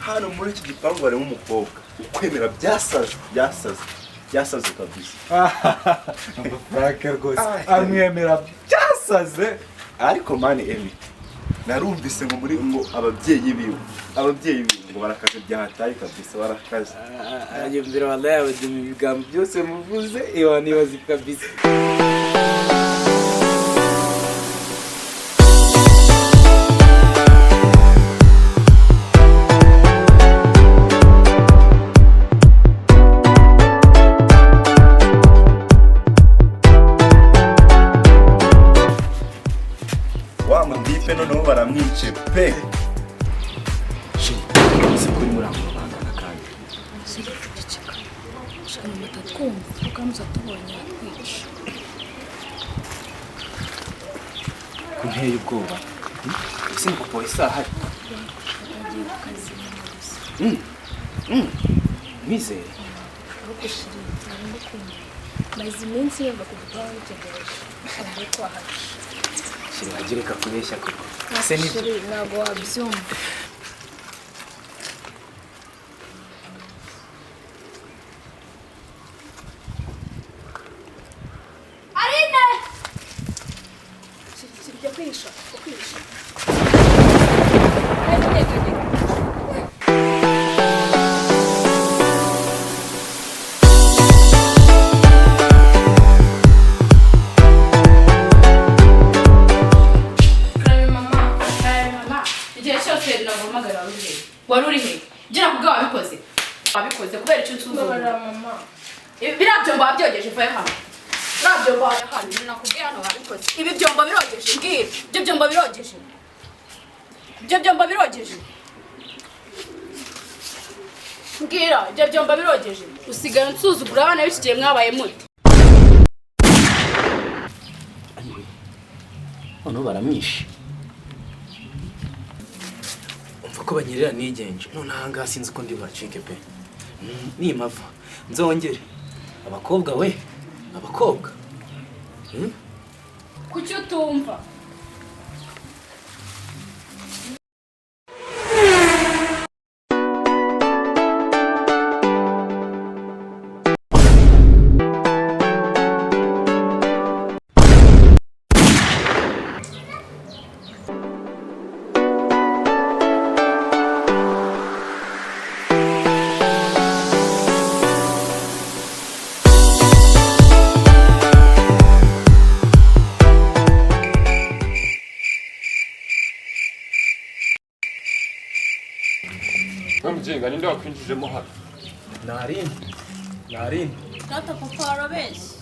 hano muri iki gipangu harimo umukobwa ukwemera byasaze kabisa. Frank rwose amwemera byasaze. Ariko mani Emi narumvise ngo muri ngo ababyeyi biwe ngo barakaze byahataye kabisa, barakaze. Ayumvira wallahi abadimi ibigambo byose muvuze nibazi kabisa. Noneho baramwice pe. Ese kuri murango bangana kandi shaka mutatwumva ukamuza tubonye atwica kunteye ubwoba. Ese ni kupo isaha agiye ku kazi mizere gushirira no kumva maze iminsi yumva kuvuga utegereje kandi kwahaje shiragireka kubeshya koko. Ese ni ntabwo wabyumva. Arine! Sirya kwisha. Waruri he? Gira kubwa wabikoze kubera icyo nsuzuma. Mama. Birabyo mba byogeje vuye hano. Birabyo mba hano nakubwiye hano wabikoze. Ibi byombo birogeje mbwira. Ibyo byombo birogeje. Mbwira, ibyo byombo birogeje. Usigara nsuzugura abana b'ikigiye mwabaye muti. Ayiwe. Ono baramwishe. Ko banyerera nigenje none ahanga sinzi ko ndi bacike pe. Ni mava nzongere abakobwa Kuki utumva? Mjenga ninde wakwinjijemo hano? Narindi. Data papa arabeshya.